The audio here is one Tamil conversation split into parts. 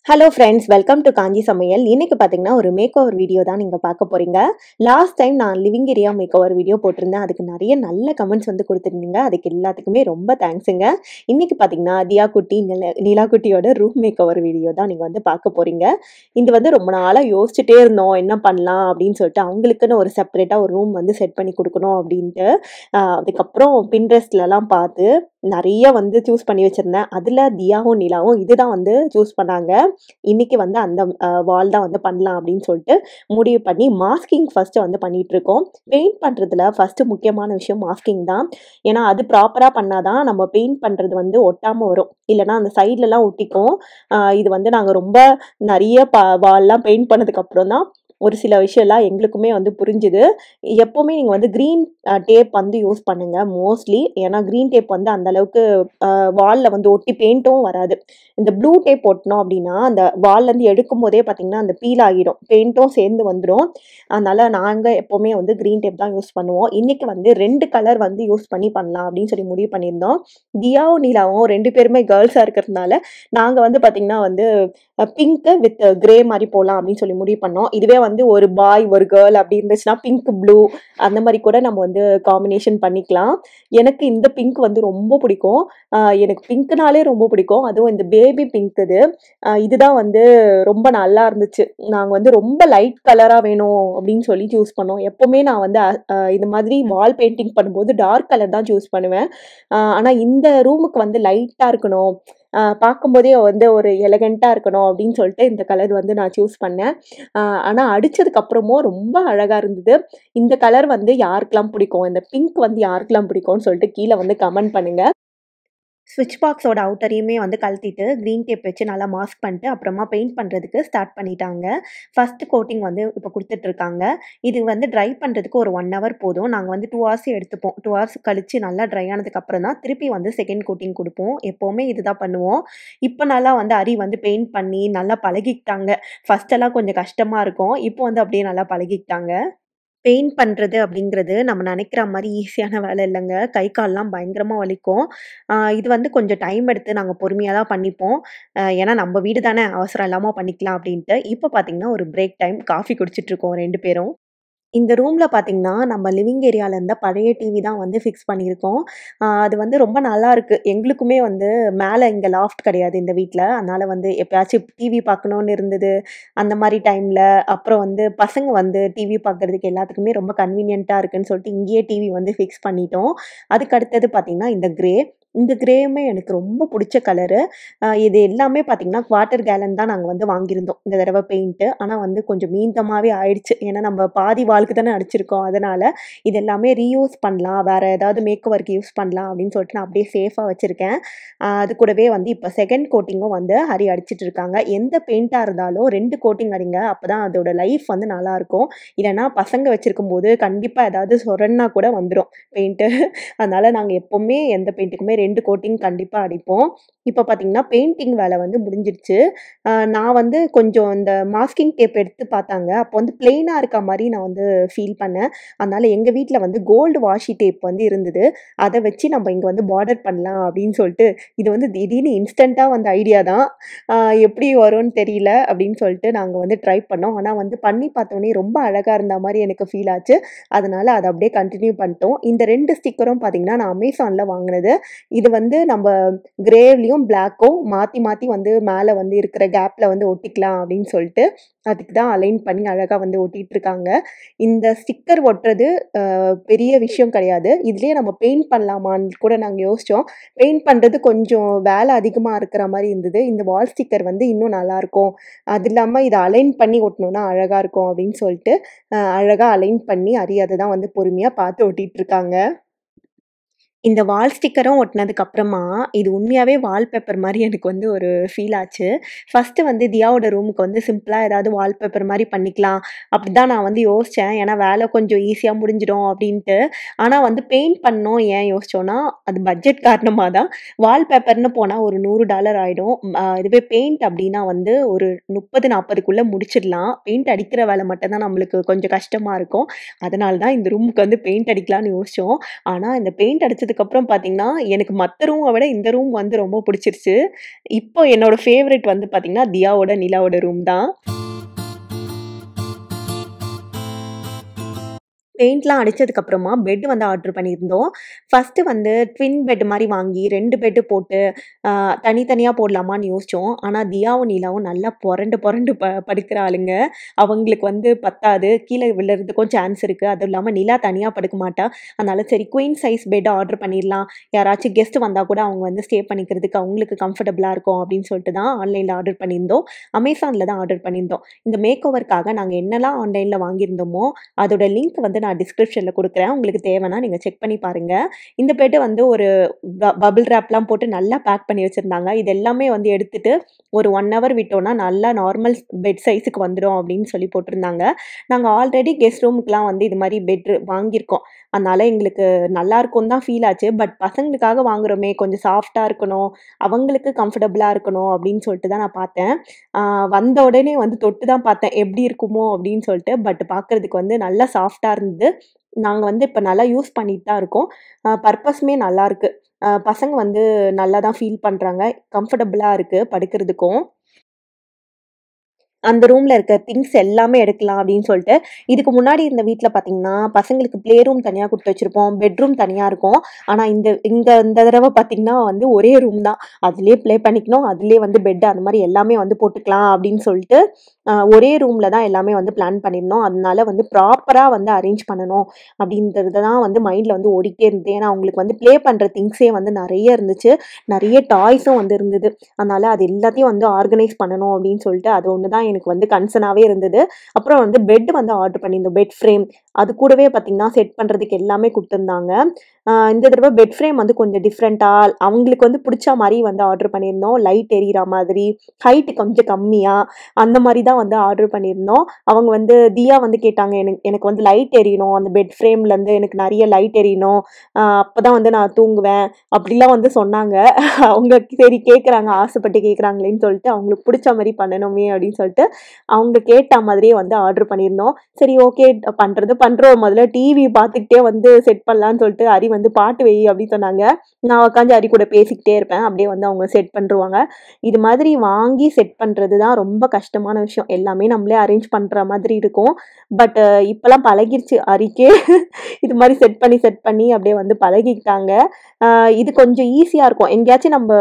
ஹலோ ஃப்ரெண்ட்ஸ், வெல்கம் டு காஞ்சி சமையல். இன்னைக்கு பார்த்தீங்கன்னா ஒரு மேக் ஓவர் வீடியோ தான் நீங்கள் பார்க்க போறீங்க. லாஸ்ட் டைம் நான் living area makeover video போட்டிருந்தேன். அதுக்கு நிறைய நல்ல கமெண்ட்ஸ் வந்து கொடுத்துருந்தீங்க. அதுக்கு எல்லாத்துக்குமே ரொம்ப தேங்க்ஸுங்க. இன்னைக்கு பார்த்தீங்கன்னா தியா குட்டி, நிலா குட்டியோட ரூம் மேக் ஓவர் வீடியோ தான் நீங்கள் வந்து பார்க்க போறீங்க. இது வந்து ரொம்ப நாளாக யோசிச்சுட்டே இருந்தோம், என்ன பண்ணலாம் அப்படின்னு சொல்லிட்டு. அவங்களுக்குன்னு ஒரு செப்பரேட்டாக ஒரு ரூம் வந்து செட் பண்ணி கொடுக்கணும் அப்படின்ட்டு. அதுக்கப்புறம் பின்ட்ரெஸ்ட்லலாம் பார்த்து நிறைய வந்து சூஸ் பண்ணி வச்சிருந்தேன். அதில் தியாவும் நிலாவும் இதுதான் வந்து சூஸ் பண்ணாங்க. இன்னைக்கு வந்து அந்த வால் தான் வந்து பண்ணலாம் அப்படின்னு சொல்லிட்டு முடிவு பண்ணி மாஸ்கிங் ஃபர்ஸ்ட் வந்து பண்ணிட்டு இருக்கோம். பெயிண்ட் பண்றதுல ஃபர்ஸ்ட் முக்கியமான விஷயம் மாஸ்கிங் தான். ஏன்னா அது ப்ராப்பரா பண்ணாதான் நம்ம பெயிண்ட் பண்றது வந்து ஒட்டாம வரும். இல்லைன்னா அந்த சைட்லலாம் ஒட்டிக்கும். இது வந்து நாங்கள் ரொம்ப நிறைய வால்லாம் பெயிண்ட் பண்ணதுக்கு அப்புறம் தான் ஒரு சில விஷயம்லாம் எங்களுக்குமே வந்து புரிஞ்சுது. எப்போவுமே நீங்கள் வந்து க்ரீன் டேப் வந்து யூஸ் பண்ணுங்க மோஸ்ட்லி. ஏன்னா க்ரீன் டேப் வந்து அந்த அளவுக்கு வாலில் வந்து ஒட்டி பெயிண்ட்டும் வராது. இந்த ப்ளூ டேப் ஒட்டினோம் அப்படின்னா அந்த வால்லேருந்து எடுக்கும் போதே பார்த்தீங்கன்னா அந்த பீல் ஆகிடும், பெயிண்ட்டும் சேர்ந்து வந்துடும். அதனால நாங்கள் எப்போவுமே வந்து க்ரீன் டேப் தான் யூஸ் பண்ணுவோம். இன்னைக்கு வந்து 2 கலர் வந்து யூஸ் பண்ணி பண்ணலாம் அப்படின்னு சொல்லி முடிவு பண்ணியிருந்தோம். தியாவும் நீலாவும் 2 பேருமே கேர்ள்ஸாக இருக்கிறதுனால நாங்கள் வந்து பார்த்தீங்கன்னா வந்து பிங்க்கு வித் கிரே மாதிரி போகலாம் அப்படின்னு சொல்லி முடிவு பண்ணோம். இதுவே வந்து ஒரு பாய் ஒரு கேர்ள் அப்படி இருந்துச்சுன்னா பிங்க் ப்ளூ அந்த மாதிரி கூட நம்ம வந்து காம்பினேஷன் பண்ணிக்கலாம். எனக்கு இந்த பிங்க் வந்து ரொம்ப பிடிக்கும். எனக்கு பிங்க்னாலே ரொம்ப பிடிக்கும். அதுவும் இந்த பேபி பிங்க் இதுதான் வந்து ரொம்ப நல்லா இருந்துச்சு. நாங்கள் வந்து ரொம்ப லைட் கலராக வேணும் அப்படின்னு சொல்லி சூஸ் பண்ணோம். எப்போவுமே நான் வந்து இது மாதிரி வால் பெயிண்டிங் பண்ணும்போது டார்க் கலர் தான் சூஸ் பண்ணுவேன். ஆனால் இந்த ரூமுக்கு வந்து லைட்டாக இருக்கணும், பார்க்கும்போதே வந்து ஒரு எலகெண்ட்டா இருக்கணும் அப்படின்னு சொல்லிட்டு இந்த கலர் வந்து நான் சூஸ் பண்ணேன். ஆனா அடிச்சதுக்கு அப்புறமும் ரொம்ப அழகா இருந்தது. இந்த கலர் வந்து யாருக்கெல்லாம் பிடிக்கும்? இந்த பிங்க் வந்து யாருக்கெல்லாம் பிடிக்கும்னு சொல்லிட்டு கீழ வந்து கமெண்ட் பண்ணுங்க. ஸ்விட்ச் பாக்ஸோட அவுட்டரையுமே வந்து கழட்டிட்டு க்ரீன் டேப் வச்சு நல்லா மாஸ்க் பண்ணிட்டு அப்புறமா பெயிண்ட் பண்ணுறதுக்கு ஸ்டார்ட் பண்ணிட்டாங்க. ஃபர்ஸ்ட் கோட்டிங் வந்து இப்போ குடுத்துட்ருக்காங்க. இது வந்து ட்ரை பண்ணுறதுக்கு ஒரு 1 ஹவர் போதும். நாங்க வந்து 2 ஹார்ஸ் எடுத்துப்போம். 2 ஹார்ஸ் கழிச்சு நல்லா ட்ரை ஆனதுக்கு அப்புறம் தான் திருப்பி வந்து செகண்ட் கோட்டிங் குடுப்போம். எப்பவுமே இதுதான் பண்ணுவோம். இப்போ நல்லா வந்து அரி வந்து பெயிண்ட் பண்ணி நல்லா பழகிக்கிட்டாங்க. ஃபர்ஸ்ட்டெல்லாம் கொஞ்சம் கஷ்டமா இருக்கும். இப்போ வந்து அப்படியே நல்லா பழகிக்கிட்டாங்க. பெயிண்ட் பண்றது அப்படிங்கிறது நம்ம நெனைக்கிற மாரி ஈஸியான வேலை இல்லங்க. கை, கால்லாம் பயங்கரமா வலிக்கும். இது வந்து கொஞ்சம் டைம் எடுத்து நாங்க பொறுமையா தான் பண்ணிப்போம். ஏன்னா நம்ம வீடு தானே அவசரம் இல்லாம பண்ணிக்கலாம் அப்படின்ட்டு. இப்ப பார்த்தீங்கன்னா, ஒரு பிரேக் டைம் காஃபி குடிச்சிட்டு இருக்கோம் 2 பேரும். இந்த ரூம்ல பார்த்தீங்கன்னா, நம்ம லிவிங் ஏரியால இருந்த பழைய டிவி தான் வந்து ஃபிக்ஸ் பண்ணியிருக்கோம். அது வந்து ரொம்ப நல்லாருக்கு. எங்களுக்குமே வந்து மேல இங்க லாஃப்ட் கிடையாது இந்த வீட்ல. அதனால வந்து எப்பயாச்சும் டிவி பார்க்கணும்னு இருந்தது. அந்த மாரி டைம்ல, அப்புறம் வந்து பசங்க வந்து டிவி பார்க்கறதுக்கு எல்லாத்துக்குமே ரொம்ப கன்வீனியன்ட்டா இருக்குன்னு சொல்லிட்டு இங்கேயே டிவி வந்து ஃபிக்ஸ் பண்ணிட்டோம். அதுக்கு அடுத்தது பார்த்தீங்கன்னா, இந்த கிரே. இந்த கிரேயுமே எனக்கு ரொம்ப புடிச்ச கலரு. இது எல்லாமே பார்த்தீங்கன்னா, குவார்ட்டர் கேலன் தான் நாங்க வந்து வாங்கியிருந்தோம் இந்த தடவ பெயிண்ட்டு. ஆனா வந்து கொஞ்சம் மீந்தமாவே ஆயிடுச்சு. ஏன்னா நம்ம பாதி வாலுக்கு தானே அடிச்சிருக்கோம். அதனால இது எல்லாமே ரீயூஸ் பண்ணலாம். வேற ஏதாவது மேக் ஓவருக்கு யூஸ் பண்ணலாம் அப்படின்னு சொல்லிட்டு நான் அப்படியே சேஃபா வச்சிருக்கேன். அது கூடவே வந்து இப்ப செகண்ட் கோட்டிங்கும் வந்து ஹரி அடிச்சிட்டு இருக்காங்க. எந்த பெயிண்ட்டா இருந்தாலும் 2 கோட்டிங் அடிங்க. அப்பதான் அதோட லைஃப் வந்து நல்லாருக்கும். இல்லன்னா பசங்க வச்சிருக்கும்போது கண்டிப்பா ஏதாவது சொரன்னா கூட வந்துரும் பெயிண்ட்டு. அதனால நாங்க எப்பவுமே எந்த பெயிண்ட்டுக்குமே 2 கோட்டிங் கண்டிப்பா அடிப்போம். இப்ப பார்த்தீங்கன்னா, பெயிண்டிங் வேலை வந்து முடிஞ்சிருச்சு. நான் வந்து கொஞ்சம் இந்த மாஸ்கிங் டேப் எடுத்து பார்த்தாங்க. அப்போ வந்து பிளெயினா இருக்க மாரி நான் வந்து ஃபீல் பண்ணேன். அதனால எங்க வீட்ல வந்து கோல்டு வாஷி டேப் வந்து இருந்தது. அத வச்சு நம்ம இங்க வந்து பார்டர் பண்ணலாம் அப்படின்னு சொல்லிட்டு, இது வந்து திடீர்னு இன்ஸ்டன்ட்டா வந்த ஐடியா தான். அ எப்படி வரும்னு தெரியல அப்படின்னு சொல்லிட்டு நாங்க வந்து ட்ரை பண்ணோம். ஆனா வந்து பண்ணி பார்த்தோனே ரொம்ப அழகா இருந்த மாரி எனக்கு ஃபீல் ஆச்சு. அதனால அத அப்படியே கன்டின்யூ பண்ணிட்டோம். இந்த 2 ஸ்டிக்கரும் பார்த்தீங்கன்னா, நான் Amazonல வாங்குனது. இது வந்து நம்ப கிரேவ்லயும், பிளாக்கும் மாத்தி மாத்தி வந்து மேல வந்து இருக்கிற கேப்ல வந்து ஒட்டிக்கலாம் அப்படின்னு சொல்லிட்டு, அதுக்கு தான் அலைன் பண்ணி அழகா வந்து ஒட்டிட்டு இருக்காங்க. இந்த ஸ்டிக்கர் ஒட்டுறது பெரிய விஷயம் கிடையாது. இதுலயே நம்ம பெயிண்ட் பண்ணலாமான்னு கூட நாங்க யோசிச்சோம். பெயிண்ட் பண்றது கொஞ்சம் வேலை அதிகமா இருக்கிற மாரி இருந்தது. இந்த வால் ஸ்டிக்கர் வந்து இன்னும் நல்லாருக்கும். அது இல்லாம இத அலைன் பண்ணி ஒட்டுனோம்னா அழகா இருக்கும் அப்படின்னு சொல்லிட்டு, அழகா அலைன் பண்ணி அத தான் வந்து பொறுமையா பார்த்து ஒட்டிட்டு இருக்காங்க. இந்த வால் ஸ்டிக்கரும் ஒட்டுனதுக்கு அப்புறமா, இது உண்மையாவே வால்பேப்பர் மாரி எனக்கு வந்து ஒரு ஃபீல் ஆச்சு. ஃபர்ஸ்ட்டு வந்து தியாவோட ரூமுக்கு வந்து சிம்பிளா ஏதாவது வால்பேப்பர் மாரி பண்ணிக்கலாம். அப்படிதான் நான் வந்து யோசிச்சேன். ஏன்னா வேலை கொஞ்சம் ஈஸியா முடிஞ்சிடும் அப்படின்ட்டு. ஆனா வந்து பெயிண்ட் பண்ணோம் ஏன் யோசிச்சோம்னா, அது பட்ஜெட் காரணமா தான். வால்பேப்பர்ன்னு போனா ஒரு $100 ஆயிடும். இதுவே பெயிண்ட் அப்படின்னா வந்து ஒரு 30, 40க்குள்ள முடிச்சிடலாம். பெயிண்ட் அடிக்கிற வேலை மட்டும் தான் நம்மளுக்கு கொஞ்சம் கஷ்டமா இருக்கும். அதனால தான் இந்த ரூமுக்கு வந்து பெயிண்ட் அடிக்கலான்னு யோசிச்சோம். ஆனா இந்த பெயிண்ட் அடிச்சதுக்கு அடிச்சதுக்கப்புறம் பார்த்தீங்கன்னா, எனக்கு மத்த ரூம விட இந்த ரூம் வந்து ரொம்ப புடிச்சிருச்சு. இப்போ என்னோட ஃபேவரைட் வந்து பார்த்தீங்கன்னா, தியாவோட, நிலாவோட ரூம் தான். பெயிண்ட்லாம் அடிச்சதுக்கப்புறமா பெட் வந்து ஆர்டர் பண்ணியிருந்தோம். ஃபர்ஸ்ட்டு வந்து ட்வின் பெட் மாரி வாங்கி 2 பெட்டு போட்டு தனித்தனியா போடலாமான்னு யோசிச்சோம். ஆனா தியாவும், நீலாவும் நல்லா பொரண்டு பொரண்டு படுக்கிற ஆளுங்க. அவங்களுக்கு வந்து பத்தாது. கீழ விழுறதுக்கும் சான்ஸ் இருக்கு. அதுவும் இல்லாம நிலா தனியா படுக்க மாட்டா. அதனால சரி குயின் சைஸ் பெட் ஆர்டர் பண்ணிடலாம். யாராச்சும் கெஸ்ட் வந்தா கூட அவங்க வந்து ஸ்டே பண்ணிக்கிறதுக்கு அவங்களுக்கு கம்ஃபர்டபுளா இருக்கும் அப்படின்னு சொல்லிட்டு தான் ஆன்லைன்ல ஆர்டர் பண்ணியிருந்தோம். அமேசான்ல தான் ஆர்டர் பண்ணியிருந்தோம். இந்த மேக் ஓவர்க்காக நாங்க என்னலாம் ஆன்லைன்ல வாங்கியிருந்தோமோ, அதோட லிங்க் வந்து நான் டிஸ்கிரிப்ஷன்ல குடுக்குறேன். உங்களுக்கு தேவைன்னா நீங்க செக் பண்ணி பாருங்க. இந்த பெட் வந்து ஒரு பபிள் ராப்லாம் போட்டு நல்லா பேக் பண்ணி வச்சிருந்தாங்க. இது எல்லாமே வந்து எடுத்துட்டு ஒரு 1 ஹவர் விட்டோம்னா, நல்லா நார்மல் பெட் சைஸ்க்கு வந்துரும் அப்படின்னு சொல்லி போட்டிருந்தாங்க. நாங்க ஆல்ரெடி கெஸ்ட் ரூமுக்குலாம் வந்து இது மாரி பெட் வாங்கியிருக்கோம். அதனால எங்களுக்கு நல்லாருக்கும்னு தான் ஃபீல் ஆச்சு. பட் பசங்களுக்காக வாங்குறோமே, கொஞ்சம் சாஃப்ட்டா இருக்கணும், அவங்களுக்கு கம்ஃபர்டபுளா இருக்கணும் அப்படின்னு சொல்லிட்டு தான் நான் பார்த்தேன். ஆ வந்த உடனே வந்து தொட்டு தான் பார்த்தேன். எப்படி இருக்குமோ அப்படின்னு சொல்லிட்டு. பட் பார்க்கறதுக்கு வந்து நல்லா சாஃப்ட்டா இருந்தது. நாங்க வந்து இப்ப நல்லா யூஸ் பண்ணிட்டு தான் இருக்கோம். பர்ப்பஸுமே நல்லாருக்கு. பசங்க வந்து நல்லா தான் ஃபீல் பண்றாங்க. கம்ஃபர்டபுளா இருக்கு படுக்கிறதுக்கும். அந்த ரூம்ல இருக்க திங்ஸ் எல்லாமே எடுக்கலாம் அப்படின்னு சொல்லிட்டு, இதுக்கு முன்னாடி இருந்த வீட்ல பார்த்தீங்கன்னா, பசங்களுக்கு ப்ளே ரூம் தனியா குடுத்து வச்சிருப்போம். பெட்ரூம் தனியா இருக்கும். ஆனா இந்த தடவ பார்த்தீங்கன்னா வந்து ஒரே ரூம் தான். அதிலேயே ப்ளே பண்ணிக்கணும். அதிலேயே வந்து பெட் அந்த மாரி எல்லாமே வந்து போட்டுக்கலாம் அப்படின்னு சொல்லிட்டு, ஒரே ரூம்ல தான் எல்லாமே வந்து பிளான் பண்ணியிருந்தோம். அதனால வந்து ப்ராப்பரா வந்து அரேஞ்ச் பண்ணணும் அப்படின்றது தான் வந்து மைண்ட்ல வந்து ஓடிட்டே இருந்தது. ஏன்னா, அவங்களுக்கு வந்து ப்ளே பண்ற திங்ஸே வந்து நெறைய இருந்துச்சு. நெறைய டாய்ஸும் வந்து இருந்தது. அதனால அது எல்லாத்தையும் வந்து ஆர்கனைஸ் பண்ணணும் அப்படின்னு சொல்லிட்டு, அது ஒண்ணு தான் எனக்கு வந்து கன்சர்னாவே இருந்தது. அப்புறம் வந்து பெட் வந்து ஆர்டர் பண்ணியிருந்தோம். Bed frame. அது கூடவே பார்த்தீங்கன்னா, செட் பண்றதுக்கு எல்லாமே குடுத்துருந்தாங்க. இந்த தடவ பெட் ஃப்ரேம் வந்து கொஞ்சம் டிஃப்ரெண்ட்டா அவங்களுக்கு வந்து புடிச்ச மாரி வந்து ஆர்டர் பண்ணியிருந்தோம். லைட் எரியிற மாதிரி, ஹைட் கொஞ்சம் கம்மியா, அந்த மாரி தான் வந்து ஆர்டர் பண்ணியிருந்தோம். அவங்க வந்து தியா வந்து கேட்டாங்க, எனக்கு வந்து லைட் எரியணும். அந்த பெட் ஃப்ரேம்லேருந்து எனக்கு நெறைய லைட் எரியணும். அப்பதான் வந்து நான் தூங்குவேன். அப்படிலாம் வந்து சொன்னாங்க. அவங்க சரி கேட்குறாங்க, ஆசைப்பட்டு கேட்குறாங்களேன்னு சொல்லிட்டு, அவங்களுக்கு புடிச்ச மாரி பண்ணணுமே அப்படின்னு சொல்லிட்டு, அவங்க கேட்ட மாதிரியே வந்து ஆர்டர் பண்ணியிருந்தோம். சரி ஓகே பண்றது பண்றோம். முதல்ல டிவி பார்த்துக்கிட்டே வந்து செட் பண்ணலான்னு சொல்லிட்டு, "ஹரி வந்து பாட்டு வை" அப்படின்னு சொன்னாங்க. நான் உட்காந்து ஹரி கூட பேசிக்கிட்டே இருப்பேன். அப்படியே வந்து அவங்க செட் பண்ணிருவாங்க. இது மாதிரி வாங்கி செட் பண்றது தான் ரொம்ப கஷ்டமான விஷயம். எல்லாமே நம்மளே அரேஞ்ச் பண்ற மாதிரி இருக்கும். பட் இப்பலாம் பழகிருச்சு ஹரிக்கே. இது மாரி செட் பண்ணி அப்படியே வந்து பழகிக்கிட்டாங்க. அ இது கொஞ்சம் ஈஸியா இருக்கும். எங்கேயாச்சும் நம்ப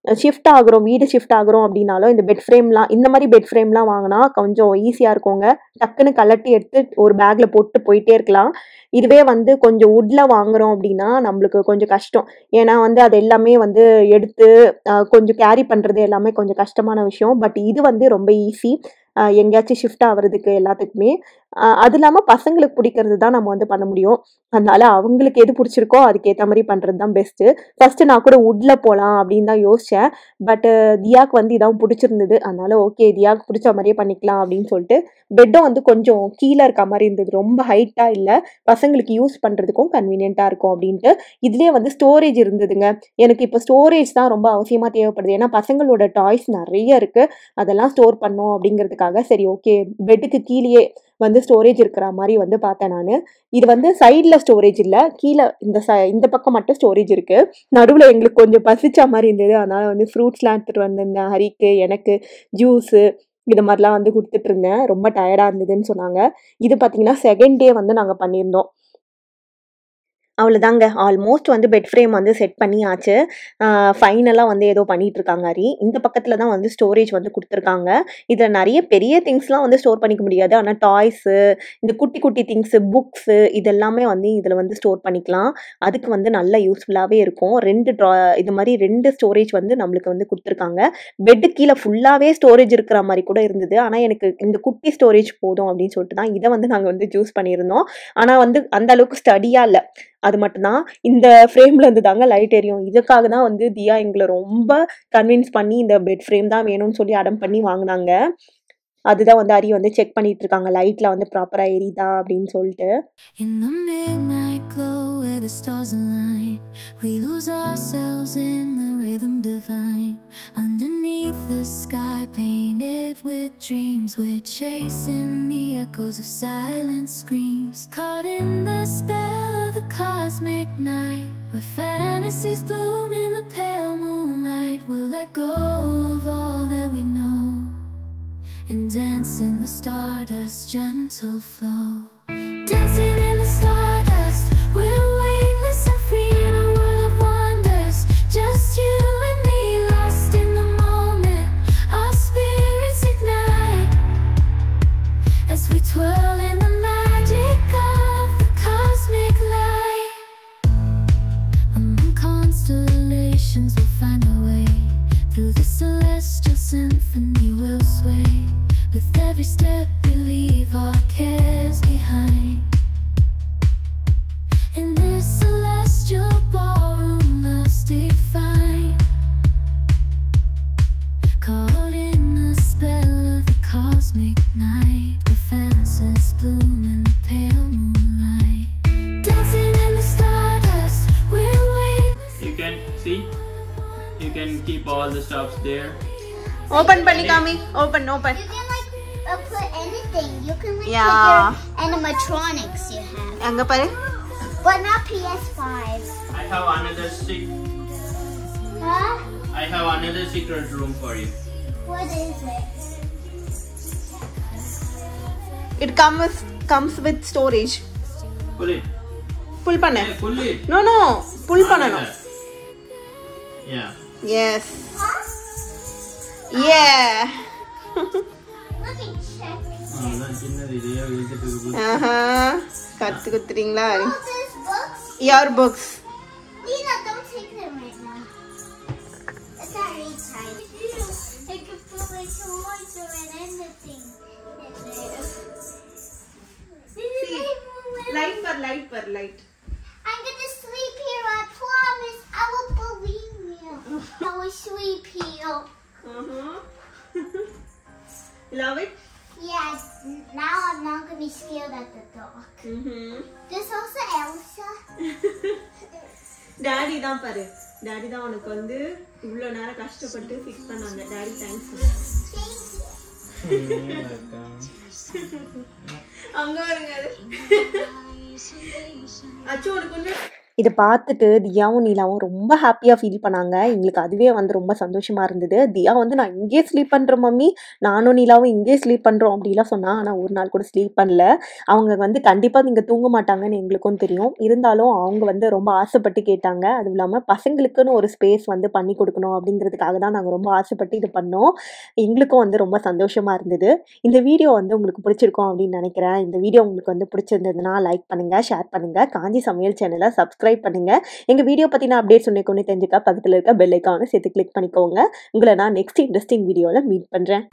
ஷிஃப்ட் ஆகுறோம், வீடு ஷிஃப்ட் ஆகுறோம் அப்படின்னாலும், இந்த பெட் ஃப்ரேம்லாம் இந்த மாரி பெட் ஃப்ரேம்லாம் வாங்குனா கொஞ்சம் ஈஸியா இருக்குங்க. டக்குன்னு கழட்டி எடுத்து ஒரு பேக்ல போட்டு போயிட்டே இருக்கலாம். இதுவே வந்து கொஞ்சம் வுட்ல வாங்குறோம் அப்படின்னா, நம்மளுக்கு கொஞ்சம் கஷ்டம். ஏன்னா வந்து அது எல்லாமே வந்து எடுத்து கொஞ்சம் கேரி பண்றது எல்லாமே கொஞ்சம் கஷ்டமான விஷயம். பட் இது வந்து ரொம்ப ஈஸி. எங்கேயாச்சும் ஷிஃப்ட் ஆவறதுக்கு எல்லாத்துக்குமே. அது இல்லாம பசங்களுக்கு புடிக்கிறது தான் நம்ம வந்து பண்ண முடியும். அதனால அவங்களுக்கு எது புடிச்சிருக்கோ அதுக்கேத்த மாரி பண்றது தான் பெஸ்ட்டு. ஃபர்ஸ்ட்டு நான் கூட வுட்ல போலாம் அப்படின்னு தான் யோசிச்சேன். பட் தியாக்கு வந்து இதான் புடிச்சிருந்தது. அதனால ஓகே தியாக்கு புடிச்ச மாரியே பண்ணிக்கலாம் அப்படின்னு சொல்லிட்டு, பெட்டும் வந்து கொஞ்சம் கீழ இருக்க மாரி இருந்தது. ரொம்ப ஹைட்டா இல்ல. பசங்களுக்கு யூஸ் பண்றதுக்கும் கன்வீனியன்ட்டா இருக்கும் அப்படின்ட்டு. இதுலயே வந்து ஸ்டோரேஜ் இருந்ததுங்க. எனக்கு இப்ப ஸ்டோரேஜ் தான் ரொம்ப அவசியமா தேவைப்படுது. ஏன்னா பசங்களோட டாய்ஸ் நெறைய இருக்கு. அதெல்லாம் ஸ்டோர் பண்ணணும் அப்படிங்கிறதுக்காக, சரி ஓகே பெட்டுக்கு கீழயே வந்து ஸ்டோரேஜ் இருக்கிற மாரி வந்து பார்த்தேன் நானு. இது வந்து சைட்ல ஸ்டோரேஜ் இல்ல. கீழ இந்த பக்கம் மட்டும் ஸ்டோரேஜ் இருக்கு. நடுவுல எங்களுக்கு கொஞ்சம் பசிச்ச மாரி இருந்தது. அதனால வந்து ஃப்ரூட்ஸ்லாம் எடுத்துட்டு வந்திருந்தேன். ஹரிக்கு, எனக்கு ஜூஸு இது மாரிலாம் வந்து குடுத்துட்டு இருந்தேன். ரொம்ப டயர்டா இருந்ததுன்னு சொன்னாங்க. இது பார்த்தீங்கன்னா, 2ண்ட் டே வந்து நாங்க பண்ணியிருந்தோம். அவ்வளோதாங்க. ஆல்மோஸ்ட் வந்து பெட் ஃப்ரேம் வந்து செட் பண்ணியாச்சு. ஃபைனலா வந்து ஏதோ பண்ணிட்டுருக்காங்க ஹரி. இந்த பக்கத்துல தான் வந்து ஸ்டோரேஜ் வந்து குடுத்துருக்காங்க. இதுல நெறைய பெரிய திங்ஸ்லாம் வந்து ஸ்டோர் பண்ணிக்க முடியாது. ஆனா டாய்ஸு, இந்த குட்டி குட்டி திங்ஸு, புக்ஸு இதெல்லாமே வந்து இதுல வந்து ஸ்டோர் பண்ணிக்கலாம். அதுக்கு வந்து நல்ல யூஸ்ஃபுல்லாவே இருக்கும். 2 இது மாரி 2 ஸ்டோரேஜ் வந்து நம்மளுக்கு வந்து குடுத்துருக்காங்க. பெட்டு கீழ ஃபுல்லாவே ஸ்டோரேஜ் இருக்கிற மாரி கூட இருந்தது. ஆனா எனக்கு இந்த குட்டி ஸ்டோரேஜ் போதும் அப்படின்னு சொல்லிட்டு தான் இத வந்து நாங்க வந்து சூஸ் பண்ணியிருந்தோம். ஆனா வந்து அந்த அளவுக்கு ஸ்டடியா இல்ல. அது மட்டும் தான். இந்த ஃப்ரேம்ல இருந்து தாங்க லைட் எரியும். இதுக்காக தான் வந்து தியா எங்கள ரொம்ப கன்வின்ஸ் பண்ணி இந்த பெட் ஃப்ரேம் தான் வேணும்னு சொல்லி அடம் பண்ணி வாங்குனாங்க. அதுதான் வந்து ஹரி வந்து செக் பண்ணிட்டு இருக்காங்க. லைட்ல வந்து ப்ராப்பரா எரியுதா அப்படின்னு சொல்ட்டு. In the midnight glow where the stars align, we lose ourselves in the rhythm divine. Underneath the sky painted with dreams, we're chasing the echoes of silent screams. Caught in the spell of the cosmic night, where fantasies bloom in the pale moonlight. We'll let go of all that we know and dance in the stardust, gentle flow. Dancing in the stardust, we're weightless and free in a world of wonders. Just you and me, lost in the moment. Our spirits ignite as we twirl in the magic of the cosmic light. Among constellations we'll find our way. Through the celestial symphony we'll sway. With every step we leave our cares behind. In this celestial ballroom love's defined. Caught in the spell of the cosmic night, where fantasies bloom in the pale moonlight. Dancing in the stardust, we're waiting. You can see, you can keep all the stuffs there. Open பண்ணி காமி. Open. You can like put anything. You can like Yeah. put your animatronics you have, அங்க பாரு. but not PS5. I have another Huh? I have another secret room for you. What is it? It comes with storage. Pull it. புல் பண்ணு. Hey, pull it. No. புல் பண்ணனும். Yeah. Yes. Yeah. Let me check. அதான் சின்னது இதே எழுதிட்டு கத்து குத்துறீங்களா? Oh, there's books. Your books. Lena, don't take them right now. It's not really time. I can feel like the water and anything. Light per light. I'm gonna sleep here. I promise. I will believe you. I will sleep here. Love it? Yeah. Now I'm not gonna be scared at the dark. There's also Elsa. Daddy தான் பாரு. டாடி தான் உனக்கு வந்து இவ்வளவு நேரம் கஷ்டப்பட்டு ஃபிக்ஸ் பண்ணாங்க. Daddy thanks. அங்க வருங்க அது. அச்சோ உனக்கு வந்து இதை பார்த்துட்டு தியாவும் நீலாவும் ரொம்ப ஹாப்பியாக ஃபீல் பண்ணாங்க. எங்களுக்கு அதுவே வந்து ரொம்ப சந்தோஷமாக இருந்தது. தியா வந்து நான் இங்கேயே ஸ்லீப் பண்ணுறேன் மம்மி, நானும் நீலாவும் இங்கேயே ஸ்லீப் பண்ணுறோம் அப்படிலாம் சொன்னா. ஆனால் ஒரு நாள் கூட ஸ்லீப் பண்ணல. அவங்க வந்து கண்டிப்பாக நீங்கள் தூங்க மாட்டாங்கன்னு எங்களுக்கும் தெரியும். இருந்தாலும் அவங்க வந்து ரொம்ப ஆசைப்பட்டு கேட்டாங்க. அதுவும் இல்லாமல் பசங்களுக்குன்னு ஒரு ஸ்பேஸ் வந்து பண்ணி கொடுக்கணும் அப்படிங்கிறதுக்காக தான் நாங்கள் ரொம்ப ஆசைப்பட்டு இது பண்ணோம். எங்களுக்கும் வந்து ரொம்ப சந்தோஷமாக இருந்தது. இந்த வீடியோ வந்து உங்களுக்கு பிடிச்சிருக்கும் அப்படின்னு நினைக்கிறேன். இந்த வீடியோ உங்களுக்கு வந்து பிடிச்சிருந்ததுன்னா லைக் பண்ணுங்கள், ஷேர் பண்ணுங்கள், காஞ்சி சமையல் சேனலை சப்ஸ்கிரைப் பண்ணுங்க. எங்க வீடியோ பத்தின அப்டேட்ஸ் உடனே தெரிஞ்சுக்க பக்கத்துல இருக்க பெல் ஐகானை சேர்த்து கிளிக் பண்ணிக்கோங்க. உங்களை நான் நெக்ஸ்ட் இன்ட்ரெஸ்டிங் வீடியோல மீட் பண்றேன்.